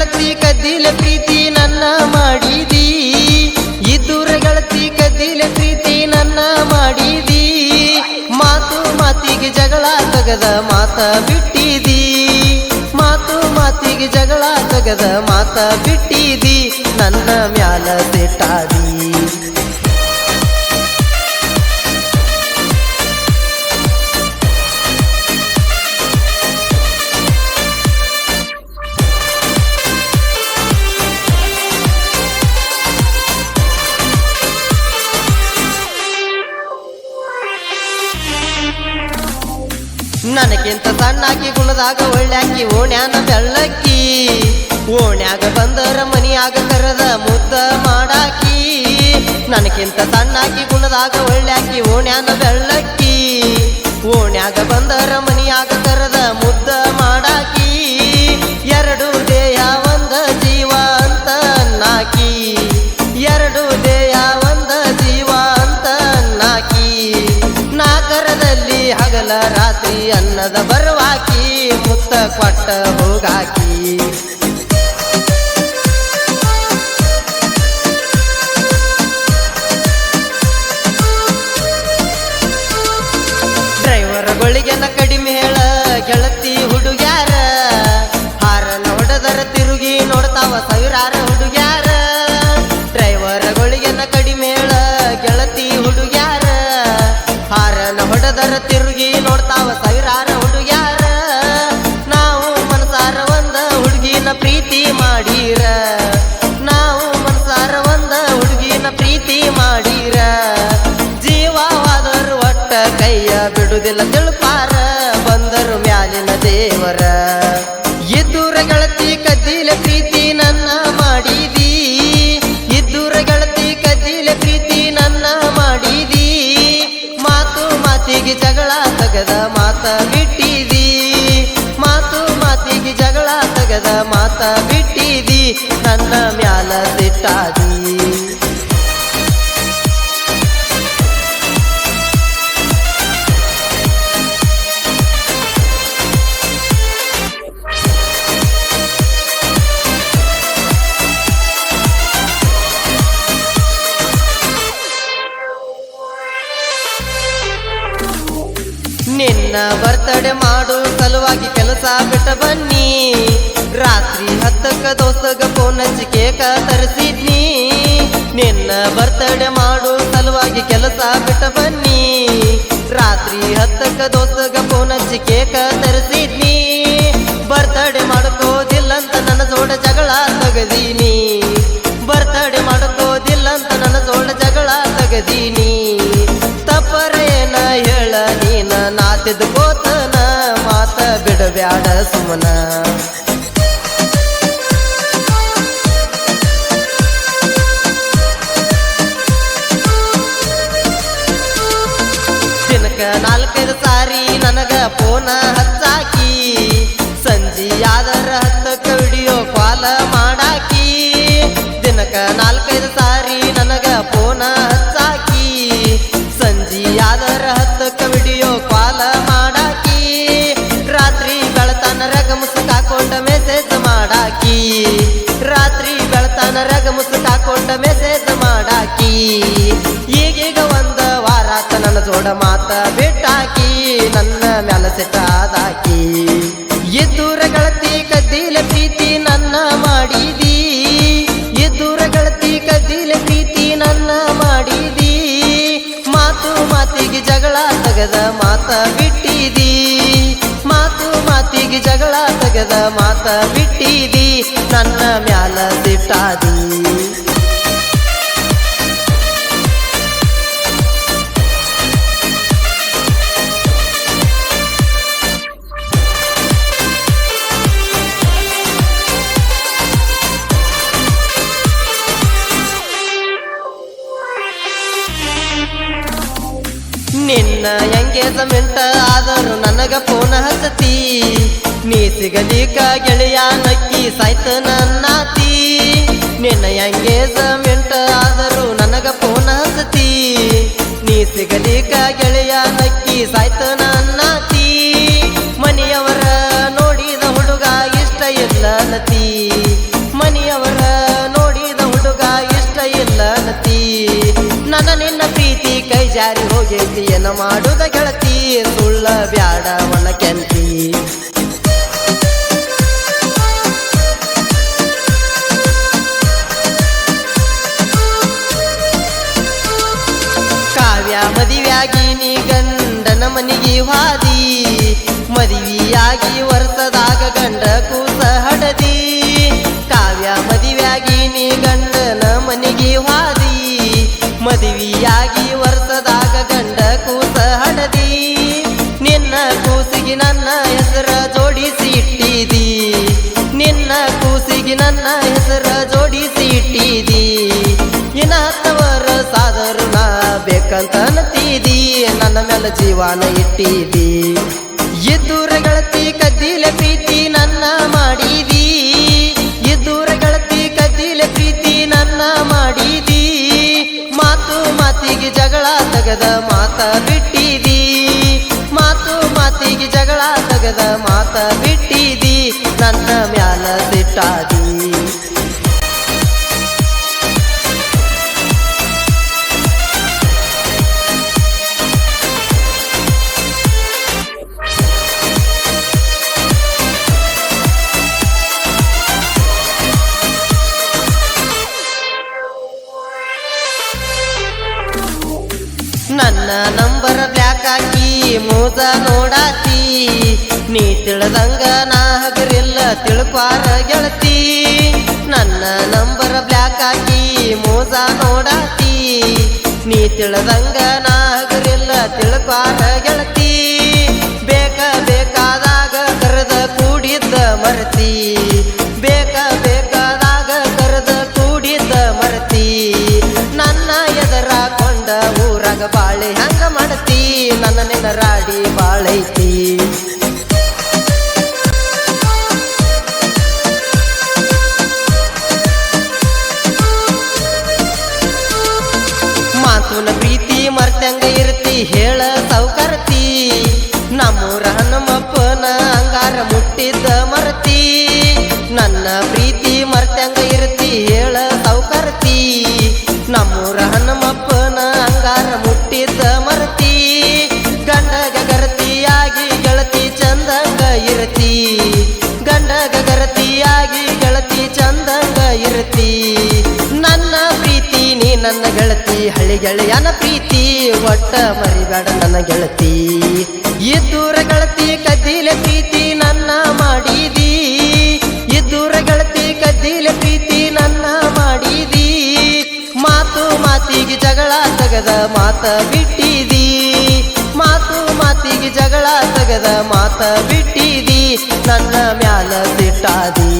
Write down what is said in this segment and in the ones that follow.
ಗೆಳತಿ ಕದ್ದಿಲೆ ಪ್ರೀತಿ ನನ್ನ ಮಾಡಿದಿ, ಇದ್ದೂರ ಗೆಳತಿ ಕದ್ದಿಲೆ ಪ್ರೀತಿ ನನ್ನ ಮಾಡಿದಿ. ಮಾತು ಮಾತಿಗೆ ಜಗಳ ತಗದ ಮಾತ ಬಿಟ್ಟಿದಿ, ಮಾತು ಮಾತಿಗೆ ಜಗಳ ತಗದ ಮಾತ ಬಿಟ್ಟಿದಿ, ನನ್ನ ಮ್ಯಾಲ ಸಿಟ್ಟಾದಿ. ನನಗಿಂತ ಸಣ್ಣಾಕಿ ಗುಣದಾಗ ಒಳ್ಳ್ಯಾಕಿ ಓಣ್ಯಾನ ಬೆಳ್ಳಕ್ಕಿ, ಓಣ್ಯಾಗ ಬಂದರ ಮನಿಯಾಗ ಕರೆದ ಮುದ್ದ ಮಾಡಾಕಿ. ನನಗಿಂತ ಸಣ್ಣಾಕಿ ಗುಣದಾಗ ಒಳ್ಳ್ಯಾಕಿ ಓಣ್ಯಾನ ಬೆಳ್ಳಕ್ಕಿ, ಓಣ್ಯಾಗ ಬಂದರ ಮನಿಯಾಗ ಕರೆದ ಮುದ್ದ ಮಾಡಾಕಿ. ಎರಡು ದೇಹ ಒಂದ ಜೀವ ಅಂತ ಅನ್ನಾಕಿ, ಎರಡು ದೇಹ ಒಂದ ಜೀವ ಅಂತ ಅನ್ನಾಕಿ. ನಾಕರದಲ್ಲಿ ಹಗಲ ರಾತ್ರಿ ಅನ್ನದ ಬರುವಾಕಿ, ಮುತ್ತ ಕೊಟ್ಟ ಹೋಗಾಕಿ. ಡ್ರೈವರ್ಗಳಿಗೆನ ಕಡಿಮೆ ಹೇಳ ಗೆಳತಿ ಹುಡುಗ್ಯಾರ, ಹಾರನ ಹೊಡೆದರ ತಿರುಗಿ ನೋಡ್ತಾವ ಸಾವಿರಾರ ಹುಡುಗ್ಯಾರ. ಡ್ರೈವರ್ಗಳಿಗೆನ ಕಡಿಮೆ ಹೇಳ ಗೆಳತಿ ಹುಡುಗ್ಯಾರ, ಹಾರನ ಹೊಡೆದರ ತಿರುಗಿ ನೋಡ್ತಾವ ಸಾವಿರಾರ ಹುಡುಗ್ಯಾರ. ನಾವು ಮನಸಾರ ಒಂದ ಹುಡುಗಿನ ಪ್ರೀತಿ ಮಾಡೀರ, ನಾವು ಮನಸಾರ ಒಂದ ಹುಡುಗಿನ ಪ್ರೀತಿ ಮಾಡೀರ. ಜೀವವಾದರು ಒಟ್ಟ ಕೈಯ ಬಿಡುದಿಲ್ಲ ತಿಳ್ಪಾರ, ಬಂದರು ಮ್ಯಾಲಿನ ದೇವರ. ಇದ್ದೂರ ಗೆಳತಿ ಕದ್ದಿಲೆ ಪ್ರೀತಿ ನನ್ನ ಮಾಡಿದಿ, ಇದ್ದೂರ ಗೆಳತಿ ಕದ್ದಿಲೆ ಪ್ರೀತಿ ನನ್ನ ಮಾಡಿದಿ. ಮಾತು ಮಾತಿಗೆ ಜಗಳ ತಗದ ಮಾತ ಬಿಟ್ಟಿದಿ, ಮಾತು ಮಾತಿಗೆ ಜಗಳ ತಗದ ಮಾತ ಬಿಟ್ಟಿದಿ, ನನ್ನ ಮ್ಯಾಲ ಸಿಟ್ಟಾದಿ. ನಿನ್ನ ಬರ್ತಡೆ ಮಾಡು ಸಲುವಾಗಿ ಕೆಲಸ ಬಿಟ್ಟ ಬನ್ನಿ, ರಾತ್ರಿ 10ಕ್ಕ ದೋಸ್ತಗ ಫೋನ್ ಹಚ್ಚಿ ಕೇಕ ತರಿಸಿದ್ನಿ. ನಿನ್ನ ಬರ್ತಡೆ ಮಾಡು ಸಲುವಾಗಿ ಕೆಲಸ ಬಿಟ್ಟ ಬನ್ನಿ, ರಾತ್ರಿ 10ಕ್ಕ ದೋಸ್ತಗ ಫೋನ್ ಹಚ್ಚಿ ಕೇಕ ತರಿಸಿದ್ನಿ. ಬರ್ತಡೆ ಮಾಡ್ಕೋದಿಲ್ಲಂತ ನನ್ನ ಜೋಡ ಜಗಳ ತಗದೀನಿ, ಬರ್ತಡೆ ಮಾಡ್ಕೋದಿಲ್ಲಂತ ನನ್ನ ಜೋಡ ಜಗಳ ತಗದೀನಿ. ತಪ್ಪರೇನ ಹೇಳ ನೀನ ನಾತಿದ ಕೋತನ, ಮಾತ ಬಿಡಬ್ಯಾಡ ಸುಮನ. ದಿನಕ್ಕ 4-5 ಸಾರಿ ನನಗ ಫೋನ ಹಚ್ಚಾಕಿ, ಸಂಜಿ ಆದರ 10ಕ್ಕ ವಿಡಿಯೋ ಕಾಲ ಮಾಡಾಕಿ. ದಿನಕ್ಕ 4-5 ಸಾರಿ ನನಗ ಫೋನ ಹಚ್ಚಾಕಿ, ಸಂಜಿ ಆದರ 10ಕ್ಕ ವಿಡಿಯೋ ಕಾಲ ಮಾಡಾಕಿ. ರಾತ್ರಿ ಬೆಳತನ ರಗ ಮುಸುಕಾಕೊಂಡ ಮೆಸೇಜ್ ಮಾಡಾಕಿ, ರಾತ್ರಿ ಬೆಳತನ ರಗ ಮುಸುಕಾಕೊಂಡ ಮೆಸೇಜ್ ಮಾಡಾಕಿ. ಈಗೀಗ ಒಂದ ವಾರಾತ ನನ್ನ ಜೋಡ ಮಾತ ಬಿಟ್ಟಾಕಿ, ನನ್ನ ಮ್ಯಾಲ ಸಿಟ್ಟಾದಾಕಿ. ಇದ್ದೂರ ಗೆಳತಿ ಕದ್ದಿಲೆ ಪ್ರೀತಿ ನನ್ನ ಮಾಡಿದಿ, ಇದ್ದೂರ ಗೆಳತಿ ಕದ್ದಿಲೆ ಪ್ರೀತಿ ನನ್ನ ಮಾಡಿದಿ. ಮಾತು ಮಾತಿಗೆ ಜಗಳ ತಗದ ಮಾತ ಬಿಟ್ಟಿದಿ, ಮಾತು ಮಾತಿಗೆ ಜಗಳ ತಗದ ಮಾತ ಬಿಟ್ಟಿದಿ, ನನ್ನ ಮ್ಯಾಲ ಸಿಟ್ಟಾದಿ. ನಿನ್ನ ಎಂಗೇಜ್ಮೆಂಟ್ ಆದರೂ ನನಗ ಫೋನ್ ಹಚ್ಚತಿ, ನೀ ಸಿಗಲಿಕ ಗೆಳೆಯ ನಕ್ಕಿ ಸಾಯ್ತ ನನ್ನಾತಿ. ನಿನ್ನ ಎಂಗೇಜ್ಮೆಂಟ್ ಆದರೂ ನನಗ ಫೋನ್ ಹಚ್ಚತಿ, ನೀ ಸಿಗಲಿಕ ಗೆಳೆಯ ನಕ್ಕಿ ಸಾಯ್ತ ನನ್ನಾತಿ. ಮನೆಯವರ ನೋಡಿದ ಹುಡುಗ ಇಷ್ಟ ಇಲ್ಲ ನತಿ, ಏನ ಮಾಡುದ ಗೆಳತಿ ಸುಳ್ಳ ಬ್ಯಾಡ ಒಣ ಕೆಂತಿ ಕಾವ್ಯ ಮದುವೆಯಾಗಿ ನೀ ಗಂಡನ ಮನಿಗೆ ಹಾದಿ ಮದುವೆಯಾಗಿ ವರ್ಷದಾಗ ಗಂಡ ಕೂಸ ಹಡದಿ ಕಾವ್ಯ ಮದುವೆಯಾಗಿ ನೀ ಗಂಡನ ಮನಿಗೆ ಹಾದಿ ಮದುವೆಯಾಗಿ ವರ್ಷದಾಗ ಗಂಡ ಕೂಸ ಹಡದಿ ನಿನ್ನ ಕೂಸಿಗೆ ನನ್ನ ಹೆಸರ ಜೋಡಿಸಿ ಇಟ್ಟಿದಿ ನಿನ್ನ ಕೂಸಿಗೆ ನನ್ನ ಹೆಸರ ಜೋಡಿಸಿ ಇಟ್ಟಿದಿ ಇನ್ನ ಹತ್ತವರ ಸಾದರು ನಾ ಬೇಕಂತ ಅನ್ನತೀದಿ ನನ್ನ ಮೇಲೆ ಜೀವನ ಇಟ್ಟಿದಿ ಇದ್ದೂರ ಗೆಳತಿ ಕದ್ದಿಲೆ ಪ್ರೀತಿ ನನ್ನ ಮಾಡಿದಿ ಇದ್ದೂರ ಗೆಳತಿ ಕದ್ದಿಲೆ ಪ್ರೀತಿ ನನ್ನ ಮಾಡಿದಿ ಮಾತು ಮಾತಿಗೆ ಜಗಳ ತಗದ ಮಾತ ಬಿಟ್ಟಿದಿ ಮಾತು ಮಾತಿಗೆ ಜಗಳ ತಗದ ಮಾತ ಬಿಟ್ಟಿದಿ ನನ್ನ ಮ್ಯಾಲ ಸಿಟ್ಟಾದಿ ನನ್ನ ನಂಬರ್ ಬ್ಲ್ಯಾಕ್ ಹಾಕಿ ಮೂಸ ನೋಡಾತಿ ನೀ ತಿಳಿದಂಗ ನಾ ಹಗರಿಲ್ಲ ತಿಳ್ಕ್ವಾರ ಗೆಳತಿ ನನ್ನ ನಂಬರ್ ಬ್ಲ್ಯಾಕ್ ಹಾಕಿ ಮೂಸ ನೋಡಾತಿ ನೀ ತಿಳಿದಂಗ ನಾ ಹಗರಿಲ್ಲ ತಿಳ್ಕ್ವಾರ ಗೆಳತಿ ಬೇಕಾದಾಗ ಕರೆದ ಕೂಡಿದ್ದ ಮರತಿ ಬೇಕಾದಾಗ ಕರೆದ ಕೂಡಿದ್ದ ಮರತಿ ನನ್ನ ಎದರಾಕೊಂಡ ಊರಾಗ ಬಾಳೆ ಹಂಗ ಮಾಡತಿ ನನ್ನ ನೆನರಾಡಿ ಬಾಳೈತಿ ಮಾತುನ ಪ್ರೀತಿ ಮರ್ತಂಗ ಇರ್ತಿ ಹೇಳ ಸೌಕರ್ತಿ ನಮ್ಮೂರ ಹನುಮಪ್ಪನ ಅಂಗಾರ ಮುಟ್ಟಿದ್ದ ಮರತಿ ನನ್ನ ಪ್ರೀತಿ ಮರ್ತಂಗ ಇರ್ತಿ ಹೇಳ ಸೌಕರ್ತಿ ನಮ್ಮೂರ ಹನುಮಪ್ಪನ ಅಂಗಾರ ಮುಟ್ಟಿದ್ದ ಮರತಿ ಗಂಡಗ ಗರತಿಯಾಗಿ ಗೆಳತಿ ಚಂದಂಗ ಇರತಿ ಗಂಡಗ ಗರತಿಯಾಗಿ ಗೆಳತಿ ಚಂದಂಗ ಇರತಿ ನನ್ನ ಪ್ರೀತಿ ನೀ ನನ್ನ ಗೆಳತಿ ಹಳಿ ಗೆಳೆಯನ ಪ್ರೀತಿ ಒಟ್ಟ ಮರಿಬೇಡ ನನ್ನ ಗೆಳತಿ ಇದ್ದೂರ ಗೆಳತಿ ಕದ್ದಿಲೆ ಪ್ರೀತಿ ನನ್ನ ಮಾಡಿದಿ ಇದ್ದೂರ ಗೆಳತಿ ಕದ್ದಿಲೆ ಪ್ರೀತಿ ನನ್ನ ಮಾಡಿದಿ ಮಾತು ಮಾತಿಗೆ ಜಗಳ ತಗದ ಮಾತ ಬಿಟ್ಟಿದಿ ಮಾತು ಮಾತಿಗೆ ಜಗಳ ತಗದ ಮಾತ ಬಿಟ್ಟಿದಿ ನನ್ನ ಮ್ಯಾಲ ಸಿಟ್ಟಾದಿ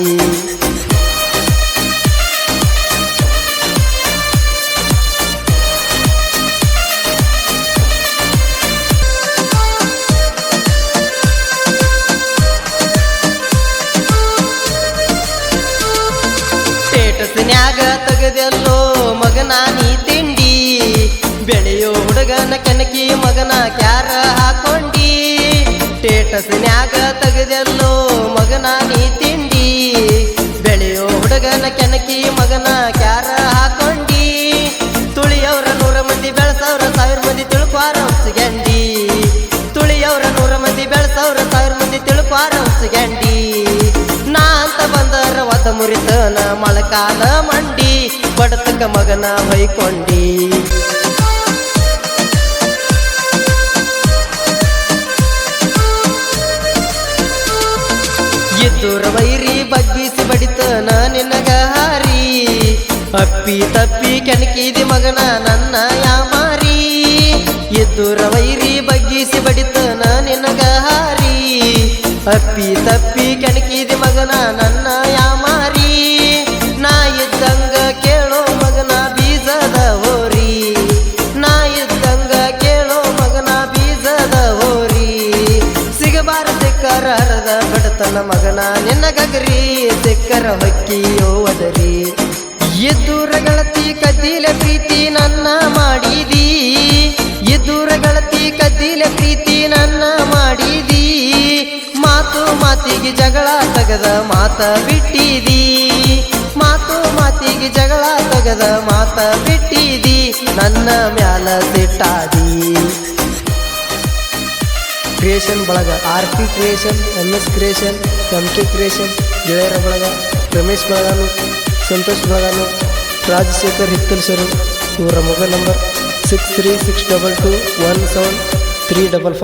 ಸ್ಟೇಟಸ್ನ್ಯಾಗ ತಗದೆಲ್ಲೋ ಮಗನ ನೀ ತಿಂಡಿ ಬೆಳೆಯೋ ಹುಡುಗನ ಕೆನಕಿ ಮಗನ ಕ್ಯಾರ ಹಾಕೊಂಡಿ ಸ್ಟೇಟಸ್ನ್ಯಾಗ ತಗದೆಲ್ಲೋ ಮಗನ ನೀ ತಿಂಡಿ ಬೆಳೆಯೋ ಹುಡುಗನ ಕೆನಕಿ ಮಗನ ಕ್ಯಾರ ಹಾಕೊಂಡಿ ತುಳಿಯವ್ರ 100 ಮಂದಿ ಬೆಳೆಸವ್ರ 1000 ಮಂದಿ ತಿಳ್ಕ್ವಾರ ಹುಚ್ಚಗಂಡಿ ತುಳಿಯವ್ರ 100 ಮಂದಿ ಬೆಳೆಸವ್ರ 1000 ಮಂದಿ ತಿಳ್ಕ್ವಾರ ಹುಚ್ಚಗಂಡಿ ನಾ ಅಂತ ಬಂದರ ಒದ ಮುರಿತನ ಮೊಳಕಾಲ ಮಂಡಿ ಬಡತಕ ಮಗನ ಹೊಯ್ಕೊಂಡಿ ಇದ್ದೂರ ವೈರಿ ಬಗ್ಗಿಸಿ ಬಡಿತನ ನಿನಗ ಹಾರಿ ಅಪ್ಪಿ ತಪ್ಪಿ ಕೆಣಕಿದಿ ಮಗನ ನನ್ನ ಯಾಮಾರಿ ಇದ್ದೂರ ವೈರಿ ಬಗ್ಗಿಸಿ ಬಡಿತನ ನಿನಗ ಹಾರಿ ಅಪ್ಪಿ ತಪ್ಪಿ ಕೆಣಕಿದಿ ಮಗನ ನನ್ನ ಯಾಮಾರಿ ನಾ ಇದ್ದಂಗ ಕೇಳೋ ಮಗನ ಬೀಜದ ಹೋರಿ ನಾ ಇದ್ದಂಗ ಕೇಳೋ ಮಗನ ಬೀಜದ ಹೋರಿ ಸಿಗಬಾರ ಸಿಕ್ಕರ ಹರದ ಬಡತನ ಮಗನ ನಿನ್ನ ಗಗರಿ ಸಿಕ್ಕರ ಹೊಕ್ಕಿಯೋ ಒದರಿ ಇದ್ದೂರ ಗೆಳತಿ ಕದ್ದಿಲೆ ಪ್ರೀತಿ ನನ್ನ ಮಾಡಿದಿ ಇದ್ದೂರ ಗೆಳತಿ ಕದ್ದಿಲೆ ಪ್ರೀತಿ ನನ್ನ ಮಾಡಿದಿ ಮಾತು ಮಾತಿಗೆ ಜಗಳ ತಗದ ಮಾತ ಬಿಟ್ಟಿದಿ ಮಾತು ಮಾತಿಗೆ ಜಗಳ ತಗದ ಮಾತ ಬಿಟ್ಟಿದಿ ನನ್ನ ಮ್ಯಾಲ ಸಿಟ್ಟಾದಿ ಕ್ರಿಯೇಷನ್ ಬಳಗ, R P creation, MS creation, MK creation, ಗೆಳೆಯರ ಬಳಗ, ರಮೇಶ್ ಬಳಗನು, ಸಂತೋಷ್ ಬಳಗನು, ರಾಜಶೇಖರ್ ಹಿತ್ತಲ್ ಸರ್. ಇವರ ಮೊಬೈಲ್ ನಂಬರ್ 6362217355.